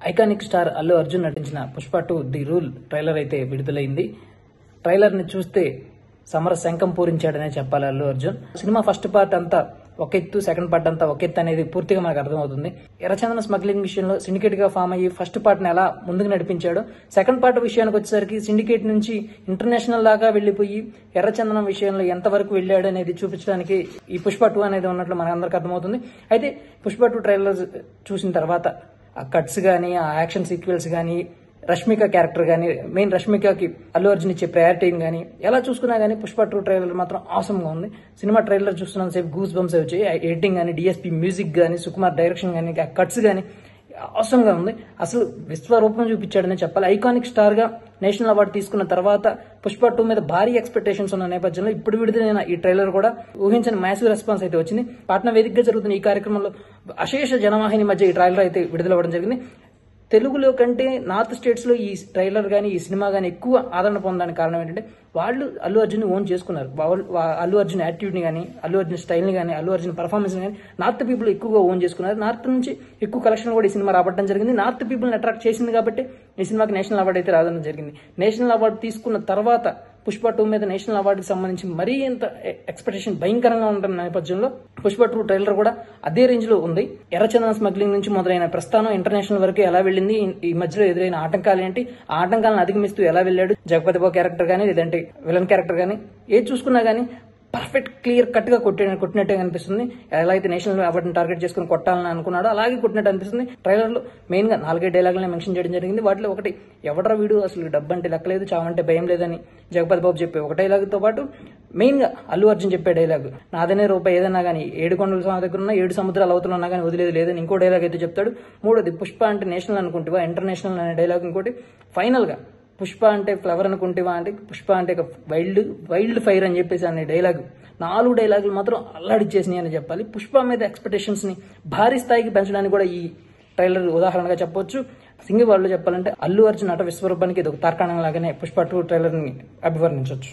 Iconic star Allu Arjun నటించిన Pushpa 2 the rule trailer అయితే విడుదలైంది. ట్రైలర్ ని చూస్తే సమర శంఖం పూరించాడనే చెప్పాలి Allu Arjun. Cinema first part అంతా ఒక ఎత్తు, సెకండ్ పార్ట్ అంతా ఒక ఎత్తు అనేది పూర్తిగా మనకు అర్థమవుతుంది. ఎర్రచందన స్మగ్లింగ్ విషయంలో సిండికేట్ గా ఫామ్ అయ్యి ఫస్ట్ పార్ట్ ని ఎలా ముందుకు నడిపించాడో, సెకండ్ పార్ట్ విషయానికి వచ్చేసరికి సిండికేట్ నుంచి ఇంటర్నేషనల్ దాకా వెళ్లిపోయి ఎర్రచందనం విషయంలో ఎంత వరకు వెళ్ళాడు అనేది చూపించడానికి ఈ పుష్ప 2 అనేది ఉన్నట్లు మనకు అందరికి అర్థమవుతుంది. అయితే పుష్ప 2 ట్రైలర్ చూసిన తర్వాత ఆ కట్స్ గానీ, ఆ యాక్షన్ సీక్వెల్స్ గానీ, రష్మిక క్యారెక్టర్ గానీ, మెయిన్ రష్మికకి అల్లు అర్జున్ ఇచ్చే ప్రయారిటీని గానీ ఎలా చూసుకున్నా గానీ పుష్ప 2 ట్రైలర్ మాత్రం ఆసమ్ గా ఉంది. సినిమా ట్రైలర్ చూస్తున్నంత సేపు గూస్ బంప్స్ వచ్చాయి. ఎడిటింగ్ గానీ, డిఎస్పీ మ్యూజిక్ గానీ, సుకుమార్ డైరెక్షన్ గానీ, కట్స్ గానీ అవసరం గా ఉంది. అసలు విశ్వరూపం చూపించాడనే చెప్పాలి. ఐకానిక్ స్టార్ గా నేషనల్ అవార్డు తీసుకున్న తర్వాత పుష్ప 2 మీద భారీ ఎక్స్పెక్టేషన్స్ ఉన్న నేపథ్యంలో ఇప్పుడు విడుదలైన ఈ ట్రైలర్ కూడా ఊహించిన మ్యాసివ్ రెస్పాన్స్ అయితే వచ్చింది. పాట్నా వేదికగా జరుగుతున్న ఈ కార్యక్రమంలో అశేష జనవాహిని మధ్య ఈ ట్రైలర్ అయితే విడుదలవ్వడం జరిగింది. తెలుగులో కంటే నార్త్ స్టేట్స్ లో ఈ ట్రైలర్ గానీ, ఈ సినిమా గానీ ఎక్కువ ఆదరణ పొందడానికి కారణం ఏంటంటే వాళ్ళు అల్లు అర్జున్ ఓన్ చేసుకున్నారు. అల్లు అర్జున్ యాటిట్యూడ్ ని గానీ, అల్లు అర్జున్ స్టైల్ ని గానీ, అల్లు అర్జున్ పర్ఫార్మెన్స్ గానీ నార్త్ పీపుల్ ఎక్కువగా ఓన్ చేసుకున్నారు. నార్త్ నుంచి ఎక్కువ కలెక్షన్ కూడా ఈ సినిమా రావడం జరిగింది. నార్త్ పీపుల్ ని అట్రాక్ట్ చేసింది కాబట్టి ఈ సినిమాకి నేషనల్ అవార్డు అయితే రావడం జరిగింది. నేషనల్ అవార్డు తీసుకున్న తర్వాత పుష్ప 2 మీద నేషనల్ అవార్డుకి సంబంధించి మరీ ఎంత ఎక్స్పెక్టేషన్ భయంకరంగా ఉంటున్న నేపథ్యంలో పుష్ప 2 ట్రైలర్ కూడా అదే రేంజ్ లో ఉంది. ఎర్రచందన స్మగ్లింగ్ నుంచి మొదలైన ప్రస్థానం ఇంటర్నేషనల్ వరకు ఎలా వెళ్ళింది, ఈ మధ్యలో ఎదురైన ఆటంకాలు ఏంటి, ఆ ఆటంకాలను అధిగమిస్తూ ఎలా వెళ్ళాడు, జగపతి బాబు క్యారెక్టర్ గానీ, లేదంటే విలన్ క్యారెక్టర్ గానీ ఏది చూసుకున్నా గానీ పర్ఫెక్ట్ క్లియర్ కట్ గా కొట్టినట్టే అనిపిస్తుంది. ఎలా అయితే నేషనల్ అవార్డుని టార్గెట్ చేసుకుని కొట్టాలని అనుకున్నాడో అలాగే కొట్టినట్టు అనిపిస్తుంది. ట్రైలర్ లో మెయిన్ గా 4 డైలాగులను మెన్షన్ చేయడం జరిగింది. వాటిలో ఒకటి, ఎవడరా వీడు, అసలు డబ్బు అంటే లెక్కలేదు, చావంటే భయం లేదని జగపతి బాబు చెప్పే ఒక డైలాగుతో పాటు మెయిన్ గా అల్లు అర్జున్ చెప్పే డైలాగు, నాదనే రూపాయి ఏదన్నా గానీ 7 కొండల దగ్గర ఉన్న 7 సముద్రాల అవతల ఉన్నా కానీ వదిలేదు లేదని ఇంకో డైలాగ్ అయితే చెప్తాడు. మూడోది, పుష్ప అంటే నేషనల్ అనుకుంటేవా ఇంటర్నేషనల్ అనే డైలాగ్. ఇంకోటి ఫైనల్ గా, పుష్ప అంటే ఫ్లవర్ అనుకుంటేవా అంటే పుష్ప అంటే వైల్డ్ ఫైర్ అని చెప్పేసి అనే డైలాగ్. 4 డైలాగులు మాత్రం అల్లాడిచ్చేసినాయి అని చెప్పాలి. పుష్ప మీద ఎక్స్పెక్టేషన్స్ ని భారీ స్థాయికి పెంచడానికి కూడా ఈ ట్రైలర్ ఉదాహరణగా చెప్పొచ్చు. సింగిల్ వాళ్ళు చెప్పాలంటే అల్లు అర్జున్ నట విశ్వరూపానికి ఇది ఒక తార్కాణం లాగానే పుష్ప 2 ట్రైలర్ ని అభివర్ణించవచ్చు.